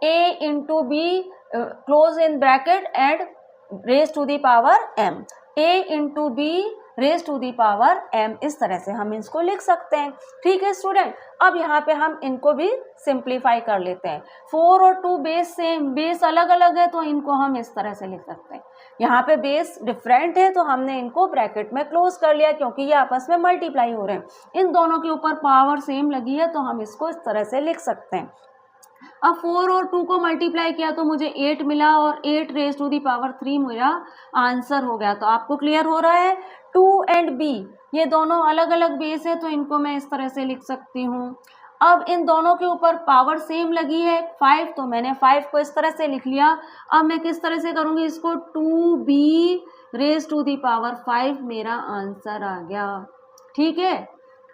a into b close in bracket and raise to the power m, a into b raise to the power m, इस तरह से हम इसको लिख सकते हैं। ठीक है स्टूडेंट, अब यहाँ पे हम इनको भी सिंप्लीफाई कर लेते हैं। 4 और 2 बेस सेम, बेस अलग अलग है तो इनको हम इस तरह से लिख सकते हैं। यहाँ पे बेस डिफरेंट है तो हमने इनको ब्रैकेट में क्लोज कर लिया क्योंकि ये आपस में मल्टीप्लाई हो रहे हैं। इन दोनों के ऊपर पावर सेम लगी है तो हम इसको इस तरह से लिख सकते हैं। अब 4 और 2 को मल्टीप्लाई किया तो मुझे 8 मिला और 8 रेज टू दी पावर 3 मेरा आंसर हो गया। तो आपको क्लियर हो रहा है 2 एंड b ये दोनों अलग अलग बेस है तो इनको मैं इस तरह से लिख सकती हूँ। अब इन दोनों के ऊपर पावर सेम लगी है 5, तो मैंने 5 को इस तरह से लिख लिया। अब मैं किस तरह से करूँगी इसको, 2b raise to the power 5 मेरा आंसर आ गया। ठीक है,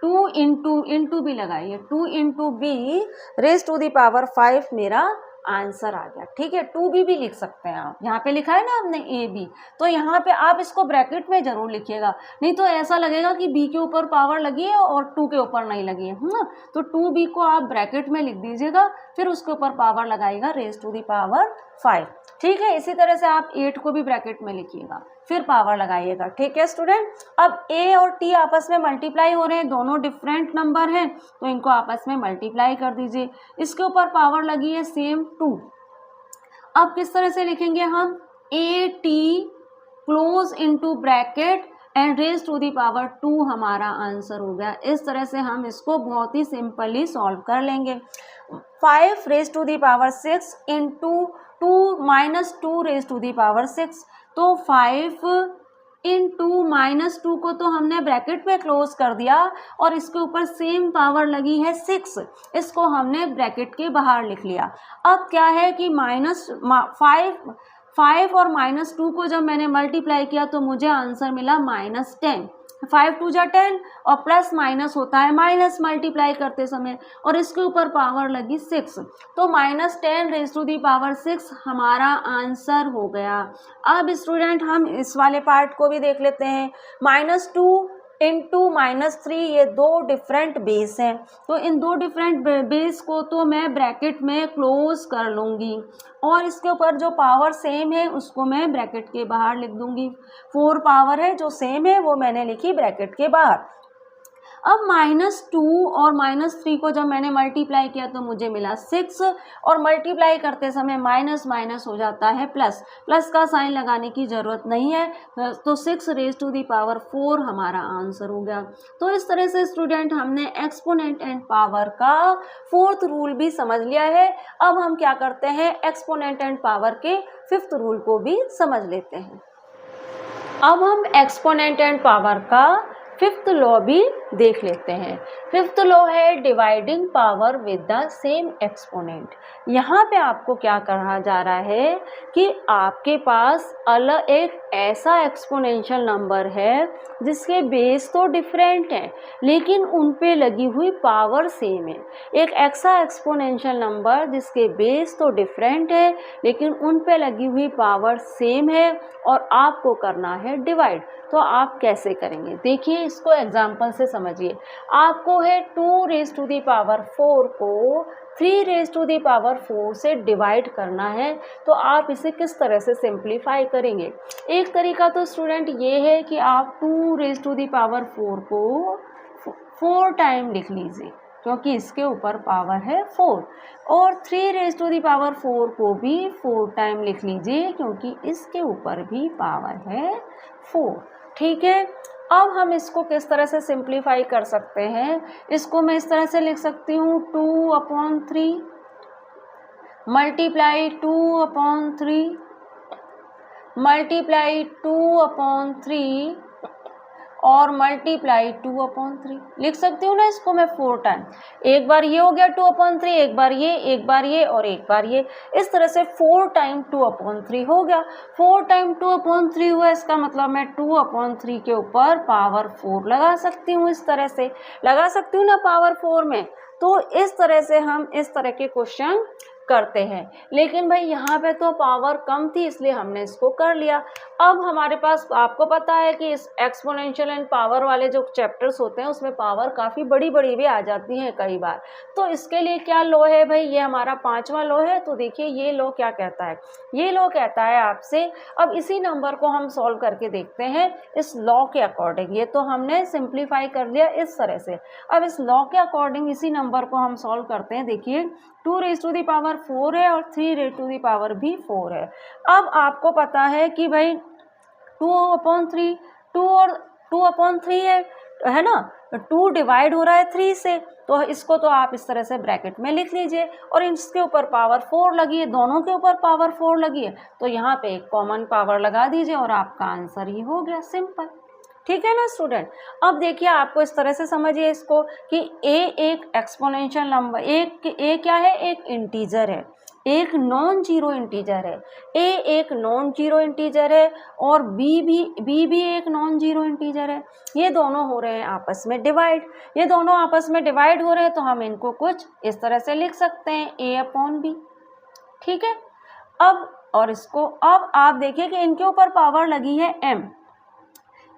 2 इंटू भी लगाइए, 2 into b raise to the power 5 मेरा आंसर आ गया। ठीक है, 2b भी लिख सकते हैं आप, यहाँ पे लिखा है ना आपने ab, तो यहाँ पे आप इसको ब्रैकेट में जरूर लिखिएगा, नहीं तो ऐसा लगेगा कि b के ऊपर पावर लगी है और 2 के ऊपर नहीं लगी है ना। तो 2b को आप ब्रैकेट में लिख दीजिएगा, फिर उसके ऊपर पावर लगाइएगा रेज टू दी पावर 5। ठीक है, इसी तरह से आप 8 को भी ब्रैकेट में लिखिएगा, फिर पावर लगाइएगा। ठीक है स्टूडेंट, अब a और t आपस में मल्टीप्लाई हो रहे हैं, दोनों डिफरेंट नंबर हैं तो इनको आपस में मल्टीप्लाई कर दीजिए। इसके ऊपर पावर लगी है सेम 2। अब किस तरह से लिखेंगे हम, a t close into bracket and raise to the power 2 हमारा आंसर हो गया। इस तरह से हम इसको बहुत ही सिंपली सॉल्व कर लेंगे। 5 raise to the power 6 into 2 minus 2 raise to the power 6, तो 5 इंटू माइनस 2 को तो हमने ब्रैकेट में क्लोज कर दिया और इसके ऊपर सेम पावर लगी है 6, इसको हमने ब्रैकेट के बाहर लिख लिया। अब क्या है कि फाइव और माइनस 2 को जब मैंने मल्टीप्लाई किया तो मुझे आंसर मिला -10। 5 2 जा 10 और प्लस माइनस होता है माइनस मल्टीप्लाई करते समय, और इसके ऊपर पावर लगी 6, तो -10 रेज टू दी पावर 6 हमारा आंसर हो गया। अब स्टूडेंट हम इस वाले पार्ट को भी देख लेते हैं। -2 इंटू -3 ये दो डिफरेंट बेस हैं, तो इन दो डिफरेंट बेस को तो मैं ब्रैकेट में क्लोज कर लूँगी और इसके ऊपर जो पावर सेम है उसको मैं ब्रैकेट के बाहर लिख दूँगी। 4 पावर है जो सेम है वो मैंने लिखी ब्रैकेट के बाहर। अब -2 और -3 को जब मैंने मल्टीप्लाई किया तो मुझे मिला 6, और मल्टीप्लाई करते समय माइनस माइनस हो जाता है प्लस, प्लस का साइन लगाने की ज़रूरत नहीं है, तो 6 रेज टू दी पावर 4 हमारा आंसर हो गया। तो इस तरह से स्टूडेंट हमने एक्सपोनेंट एंड पावर का 4th रूल भी समझ लिया है। अब हम क्या करते हैं, एक्सपोनेंट एंड पावर के 5th रूल को भी समझ लेते हैं। अब हम एक्सपोनेंट एंड पावर का 5th लॉ भी देख लेते हैं। 5th लॉ है dividing power with the same exponent. यहाँ पे आपको क्या कहा जा रहा है कि आपके पास अलग एक ऐसा एक्सपोनेंशियल नंबर है जिसके बेस तो डिफरेंट हैं लेकिन उन पे लगी हुई पावर सेम है। एक ऐसा एक्सपोनेंशियल नंबर जिसके बेस तो डिफरेंट है लेकिन उन पे लगी हुई पावर सेम है और आपको करना है डिवाइड। तो आप कैसे करेंगे, देखिए इसको एग्जाम्पल से समझिए। आपको है 2 रेज टू दी पावर 4 को 3 रेज टू दी पावर 4 से डिवाइड करना है, तो आप इसे किस तरह से सिंप्लीफाई करेंगे। एक तरीका तो स्टूडेंट ये है कि आप 2 रेज टू दी पावर 4 को 4 टाइम लिख लीजिए क्योंकि इसके ऊपर पावर है 4, और 3 रेज टू दी पावर 4 को भी 4 टाइम लिख लीजिए क्योंकि इसके ऊपर भी पावर है 4। ठीक है, अब हम इसको किस तरह से सिंप्लीफाई कर सकते हैं, इसको मैं इस तरह से लिख सकती हूँ 2/3 मल्टीप्लाई 2/3 मल्टीप्लाई 2/3 और मल्टीप्लाई 2/3 लिख सकती हूँ ना इसको मैं 4 टाइम। एक बार ये हो गया 2/3, एक बार ये और एक बार ये, इस तरह से 4 टाइम 2/3 हो गया। 4 टाइम 2/3 हुआ, इसका मतलब मैं 2/3 के ऊपर पावर 4 लगा सकती हूँ। इस तरह से लगा सकती हूँ ना पावर 4 में। तो इस तरह से हम इस तरह के क्वेश्चन करते हैं। लेकिन भाई यहाँ पे तो पावर कम थी इसलिए हमने इसको कर लिया। अब हमारे पास आपको पता है कि इस एक्सपोनेंशियल एंड पावर वाले जो चैप्टर्स होते हैं उसमें पावर काफ़ी बड़ी बड़ी भी आ जाती हैं कई बार। तो इसके लिए क्या लॉ है भाई, ये हमारा 5वां लॉ है। तो देखिए ये लॉ क्या कहता है, ये लॉ कहता है आपसे, अब इसी नंबर को हम सॉल्व करके देखते हैं इस लॉ के अकॉर्डिंग। ये तो हमने सिंप्लीफाई कर लिया इस तरह से। अब इस लॉ के अकॉर्डिंग इसी नंबर को हम सॉल्व करते हैं। देखिए 2 रेज़ टू दी पावर 4 है और 3 रेज़ टू दी पावर भी 4 है। अब आपको पता है कि भाई 2/3 2 और 2/3 है ना, 2 डिवाइड हो रहा है 3 से, तो इसको तो आप इस तरह से ब्रैकेट में लिख लीजिए। और इसके ऊपर पावर 4 लगी है, दोनों के ऊपर पावर 4 लगी है, तो यहाँ पे एक कॉमन पावर लगा दीजिए और आपका आंसर ही हो गया, सिंपल। ठीक है ना स्टूडेंट। अब देखिए आपको इस तरह से समझिए इसको कि ए एक एक्सपोनेंशियल नंबर, ए क्या है, एक इंटीजर है, एक नॉन जीरो इंटीजर है। ए एक नॉन जीरो इंटीजर है और बी भी एक नॉन जीरो इंटीजर है। ये दोनों हो रहे हैं आपस में डिवाइड, ये दोनों आपस में डिवाइड हो रहे हैं, तो हम इनको कुछ इस तरह से लिख सकते हैं, a/b। ठीक है। अब और इसको अब आप देखिए कि इनके ऊपर पावर लगी है m,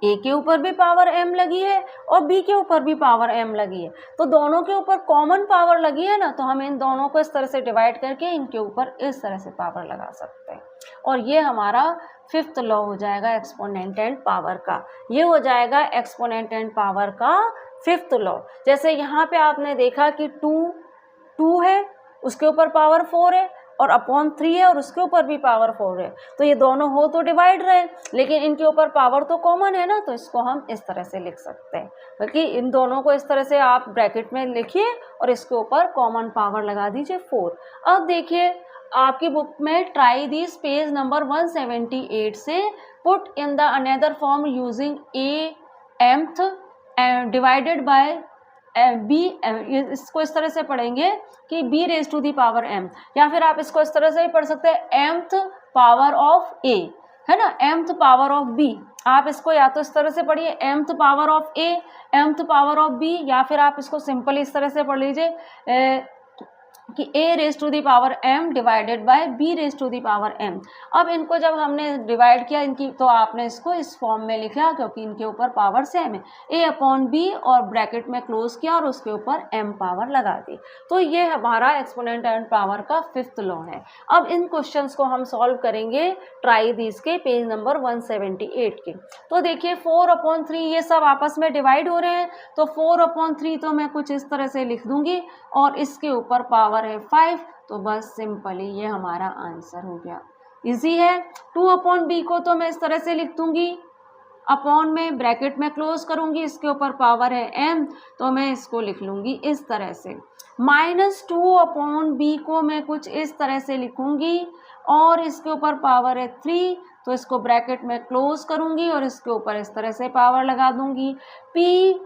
ए के ऊपर भी पावर m लगी है और बी के ऊपर भी पावर m लगी है, तो दोनों के ऊपर कॉमन पावर लगी है ना, तो हम इन दोनों को इस तरह से डिवाइड करके इनके ऊपर इस तरह से पावर लगा सकते हैं। और ये हमारा 5th लॉ हो जाएगा एक्सपोनेंट एंड पावर का। ये हो जाएगा एक्सपोनेंट एंड पावर का 5th लॉ। जैसे यहाँ पे आपने देखा कि 2 है, उसके ऊपर पावर 4 है, और अपॉन 3 है और उसके ऊपर भी पावर 4 है, तो ये दोनों हो तो डिवाइड रहे, लेकिन इनके ऊपर पावर तो कॉमन है ना, तो इसको हम इस तरह से लिख सकते हैं। बल्कि इन दोनों को इस तरह से आप ब्रैकेट में लिखिए और इसके ऊपर कॉमन पावर लगा दीजिए 4। अब देखिए आपकी बुक में ट्राई दिस पेज नंबर 178 से put in the another form using a mth divided by b, इसको इस तरह से पढ़ेंगे कि b raise to the power m, या फिर आप इसको इस तरह से भी पढ़ सकते हैं mth पावर ऑफ a, है ना, mth पावर ऑफ b। आप इसको या तो इस तरह से पढ़िए mth power of a, mth power of b, या फिर आप इसको सिंपल इस तरह से पढ़ लीजिए कि a raise to the power m divided by b raise to the power m। अब इनको जब हमने डिवाइड किया इनकी, तो आपने इसको इस फॉर्म में लिखा क्योंकि इनके ऊपर पावर सेम है, a/b, और ब्रैकेट में क्लोज किया और उसके ऊपर m पावर लगा दी। तो ये हमारा एक्सपोनेंट एंड पावर का 5th लॉ है। अब इन क्वेश्चंस को हम सॉल्व करेंगे ट्राई दिस के पेज नंबर 178 के। तो देखिए 4/3 ये सब आपस में डिवाइड हो रहे हैं, तो 4/3 तो मैं कुछ इस तरह से लिख दूंगी और इसके ऊपर पावर है 5, तो बस सिंपली ये हमारा आंसर हो गया, इजी है। 2/b को तो मैं इस तरह से लिख दूंगी, अपॉन में ब्रैकेट में क्लोज करूंगी, इसके ऊपर पावर है m, तो मैं इसको लिख लूंगी इस तरह से। -2/b को मैं कुछ इस तरह से लिखूंगी और इसके ऊपर पावर है 3, तो इसको ब्रैकेट में क्लोज करूंगी और इसके ऊपर इस तरह से पावर लगा दूंगी। p/q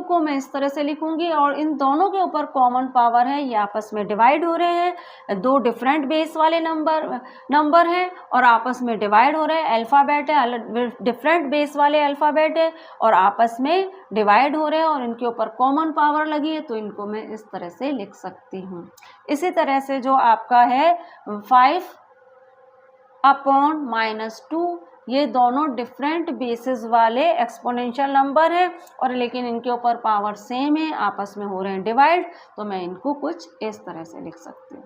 को मैं इस तरह से लिखूंगी और इन दोनों के ऊपर कॉमन पावर है, ये आपस में डिवाइड हो रहे हैं, दो डिफरेंट बेस वाले नंबर हैं और आपस में डिवाइड हो रहे हैं, अल्फ़ाबेट है, डिफरेंट बेस वाले अल्फ़ाबेट है और आपस में डिवाइड हो रहे हैं और इनके ऊपर कॉमन पावर लगी है, तो इनको मैं इस तरह से लिख सकती हूँ। इसी तरह से जो आपका है 5/-2, ये दोनों डिफरेंट बेसिस वाले एक्सपोनेंशियल नंबर हैं और लेकिन इनके ऊपर पावर सेम है, आपस में हो रहे हैं डिवाइड, तो मैं इनको कुछ इस तरह से लिख सकती हूँ।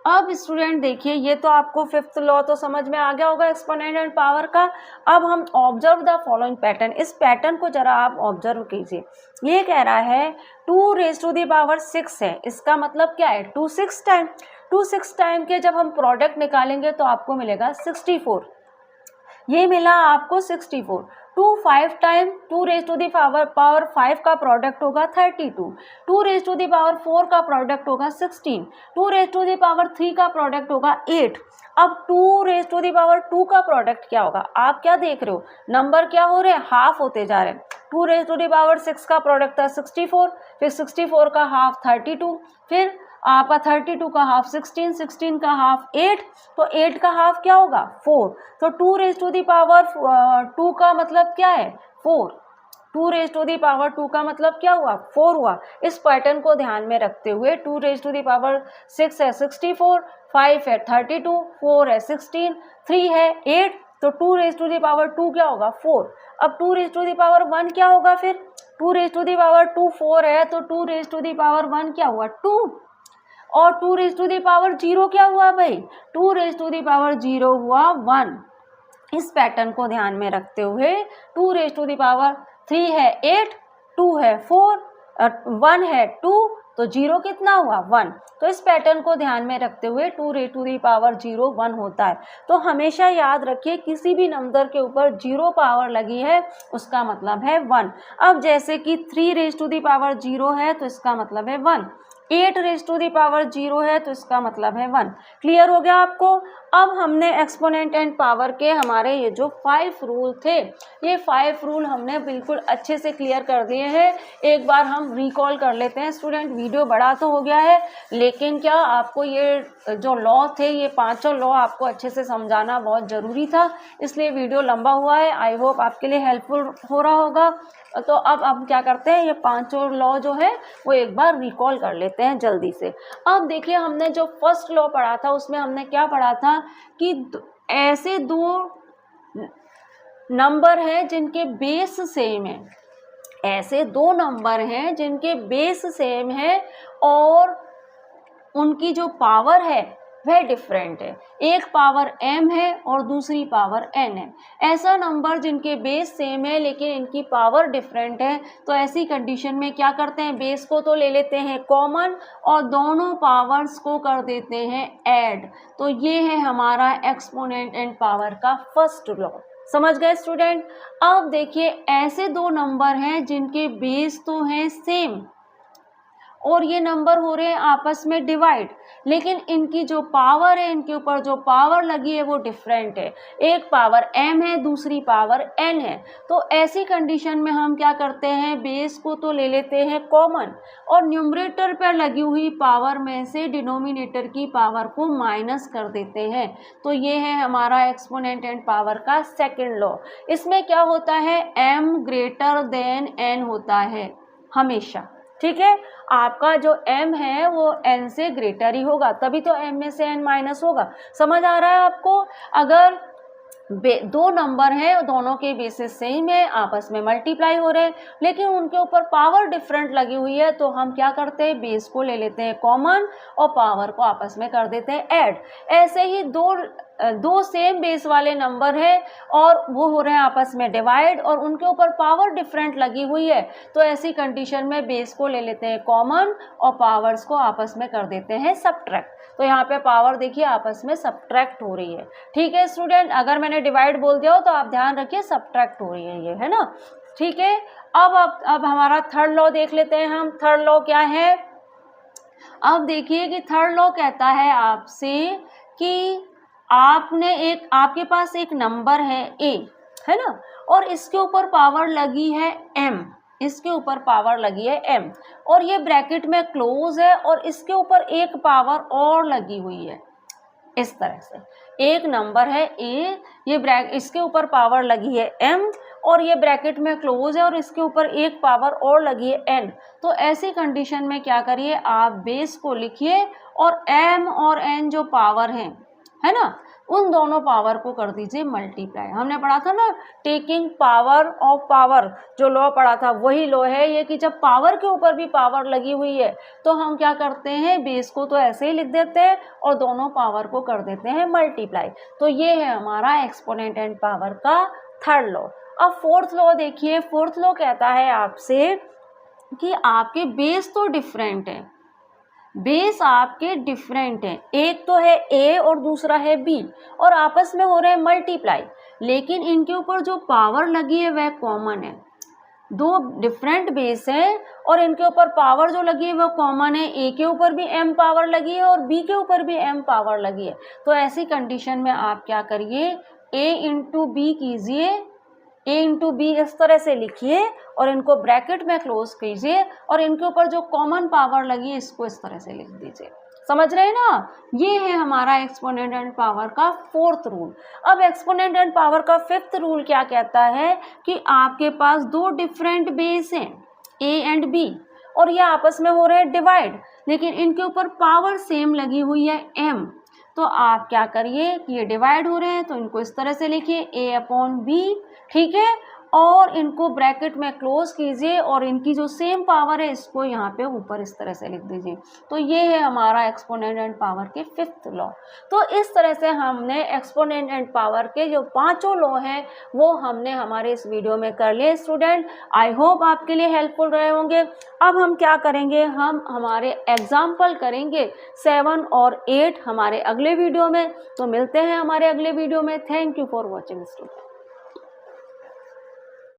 अब स्टूडेंट देखिए ये तो आपको 5th लॉ तो समझ में आ गया होगा एक्सपोनेंट एंड पावर का। अब हम ऑब्जर्व द फॉलोइंग पैटर्न, इस पैटर्न को जरा आप ऑब्जर्व कीजिए। ये कह रहा है 2 रेज टू दी पावर 6 है, इसका मतलब क्या है 2 6 टाइम, 2 6 टाइम के जब हम प्रोडक्ट निकालेंगे तो आपको मिलेगा 64, ये मिला आपको 64। 2 5 time 2 raise to the power 5 का प्रोडक्ट होगा 32, 2 रेज टू दी पावर 4 का प्रोडक्ट होगा 16, 2 रेज टू दी पावर 3 का प्रोडक्ट होगा 8। अब 2 रेज टू दी पावर 2 का प्रोडक्ट क्या होगा, आप क्या देख रहे हो, नंबर क्या हो रहे हैं, हाफ होते जा रहे हैं। 2 रेज टू दी पावर 6 का प्रोडक्ट था 64, फिर 64 का हाफ 32, फिर आपका 32 का हाफ 16, 16 का हाफ 8, तो 8 का हाफ क्या होगा 4, तो 2 रेज टू दी पावर 2 का मतलब क्या है 4, 2 रेज टू दी पावर 2 का मतलब क्या हुआ, 4 हुआ। इस पैटर्न को ध्यान में रखते हुए 2 रेज टू दी पावर 6 है 64, 5 है 32, 4 है 16, 3 है 8, तो 2 रेज टू दी पावर 2 क्या होगा, 4। अब 2 रेज टू दी पावर 1 क्या होगा, फिर 2 रेज टू दी पावर 2 4 है, तो 2 रेज टू दी पावर 1 क्या हुआ, 2। और 2 रेज टू दी पावर 0 क्या हुआ भाई, 2 रेज टू दी पावर 0 हुआ 1। इस पैटर्न को ध्यान में रखते हुए 2 रेज टू दी पावर 3 है 8, 2 है 4, 1 है 2, तो 0 कितना हुआ, 1। तो इस पैटर्न को ध्यान में रखते हुए 2 रेज टू दी पावर 0 1 होता है। तो हमेशा याद रखिए किसी भी नंबर के ऊपर 0 पावर लगी है उसका मतलब है 1। अब जैसे कि 3 रेज टू दी पावर 0 है तो इसका मतलब है 1, 8 रेज टू दी पावर 0 है तो इसका मतलब है 1। क्लियर हो गया आपको। अब हमने एक्सपोनेंट एंड पावर के हमारे ये जो 5 रूल थे, ये 5 रूल हमने बिल्कुल अच्छे से क्लियर कर दिए हैं। एक बार हम रिकॉल कर लेते हैं स्टूडेंट। वीडियो बड़ा तो हो गया है, लेकिन क्या आपको ये जो लॉ थे, ये पांचों लॉ आपको अच्छे से समझाना बहुत ज़रूरी था, इसलिए वीडियो लंबा हुआ है। आई होप आपके लिए हेल्पफुल हो रहा होगा। तो अब हम क्या करते हैं, ये पांचों लॉ जो है वो एक बार रिकॉल कर लेते हैं जल्दी से। अब देखिए हमने जो फर्स्ट लॉ पढ़ा था उसमें हमने क्या पढ़ा था कि ऐसे दो नंबर हैं जिनके बेस सेम है, ऐसे दो नंबर हैं जिनके बेस सेम है और उनकी जो पावर है वह डिफरेंट है। एक पावर m है और दूसरी पावर n है। ऐसा नंबर जिनके बेस सेम है लेकिन इनकी पावर डिफरेंट है, तो ऐसी कंडीशन में क्या करते हैं, बेस को तो ले लेते हैं कॉमन और दोनों पावर्स को कर देते हैं ऐड। तो ये है हमारा एक्सपोनेंट एंड पावर का फर्स्ट लॉ। समझ गए स्टूडेंट। अब देखिए ऐसे दो नंबर हैं जिनके बेस तो हैं सेम और ये नंबर हो रहे हैं आपस में डिवाइड, लेकिन इनकी जो पावर है, इनके ऊपर जो पावर लगी है वो डिफरेंट है। एक पावर m है, दूसरी पावर n है। तो ऐसी कंडीशन में हम क्या करते हैं, बेस को तो ले लेते हैं कॉमन और न्यूमरेटर पर लगी हुई पावर में से डिनोमिनेटर की पावर को माइनस कर देते हैं। तो ये है हमारा एक्सपोनेंट एंड पावर का सेकंड लॉ। इसमें क्या होता है, m ग्रेटर देन n होता है हमेशा। ठीक है, आपका जो m है वो n से ग्रेटर ही होगा, तभी तो m में से n माइनस होगा। समझ आ रहा है आपको। अगर दो नंबर हैं, दोनों के बेसिस सेम है, आपस में मल्टीप्लाई हो रहे हैं, लेकिन उनके ऊपर पावर डिफरेंट लगी हुई है, तो हम क्या करते हैं, बेस को ले लेते हैं कॉमन और पावर को आपस में कर देते हैं ऐड। ऐसे ही दो सेम बेस वाले नंबर है और वो हो रहे हैं आपस में डिवाइड और उनके ऊपर पावर डिफरेंट लगी हुई है, तो ऐसी कंडीशन में बेस को ले लेते हैं कॉमन और पावर्स को आपस में कर देते हैं सब्ट्रैक्ट। तो यहाँ पे पावर देखिए आपस में सब्ट्रैक्ट हो रही है। ठीक है स्टूडेंट, अगर मैंने डिवाइड बोल दिया हो तो आप ध्यान रखिए सब्ट्रैक्ट हो रही है ये, है ना। ठीक है, अब हमारा थर्ड लॉ देख लेते हैं हम। थर्ड लॉ क्या है, अब देखिए कि थर्ड लॉ कहता है आपसे कि आपके पास एक नंबर है a, है ना, और इसके ऊपर पावर लगी है m, इसके ऊपर पावर लगी है m और ये ब्रैकेट में क्लोज है और इसके ऊपर एक पावर और लगी हुई है। इस तरह से एक नंबर है a, ये इसके ऊपर पावर लगी है m और ये ब्रैकेट में क्लोज है और इसके ऊपर एक पावर और लगी है n। तो ऐसी कंडीशन में क्या करिए, आप बेस को लिखिए और m और n जो पावर है ना, उन दोनों पावर को कर दीजिए मल्टीप्लाई। हमने पढ़ा था ना टेकिंग पावर ऑफ पावर, जो लॉ पढ़ा था वही लॉ है ये कि जब पावर के ऊपर भी पावर लगी हुई है तो हम क्या करते हैं, बेस को तो ऐसे ही लिख देते हैं और दोनों पावर को कर देते हैं मल्टीप्लाई। तो ये है हमारा एक्सपोनेंट एंड पावर का थर्ड लॉ। अब फोर्थ लॉ देखिए। फोर्थ लॉ कहता है आपसे कि आपके बेस तो डिफरेंट है, बेस आपके डिफरेंट हैं, एक तो है a और दूसरा है b और आपस में हो रहे हैं मल्टीप्लाई, लेकिन इनके ऊपर जो पावर लगी है वह कॉमन है। दो डिफरेंट बेस हैं और इनके ऊपर पावर जो लगी है वह कॉमन है। a के ऊपर भी m पावर लगी है और b के ऊपर भी m पावर लगी है। तो ऐसी कंडीशन में आप क्या करिए, a इंटू बी कीजिए ए इंटू बी इस तरह से लिखिए और इनको ब्रैकेट में क्लोज कीजिए और इनके ऊपर जो कॉमन पावर लगी है इसको इस तरह से लिख दीजिए। समझ रहे हैं ना? ये है हमारा एक्सपोनेंट एंड पावर का फोर्थ रूल। अब एक्सपोनेंट एंड पावर का फिफ्थ रूल क्या कहता है कि आपके पास दो डिफरेंट बेस हैं ए एंड बी और ये आपस में हो रहे हैं डिवाइड, लेकिन इनके ऊपर पावर सेम लगी हुई है m। तो आप क्या करिए कि ये डिवाइड हो रहे हैं तो इनको इस तरह से लिखिए a अपॉन बी, ठीक है, और इनको ब्रैकेट में क्लोज कीजिए और इनकी जो सेम पावर है इसको यहाँ पे ऊपर इस तरह से लिख दीजिए। तो ये है हमारा एक्सपोनेंट एंड पावर के फिफ्थ लॉ। तो इस तरह से हमने एक्सपोनेंट एंड पावर के जो पांचों लॉ हैं वो हमने हमारे इस वीडियो में कर लिए स्टूडेंट। आई होप आपके लिए हेल्पफुल रहे होंगे। अब हम क्या करेंगे, हम हमारे एग्जाम्पल करेंगे 7 और 8 हमारे अगले वीडियो में। तो मिलते हैं हमारे अगले वीडियो में। Thank you for watching student.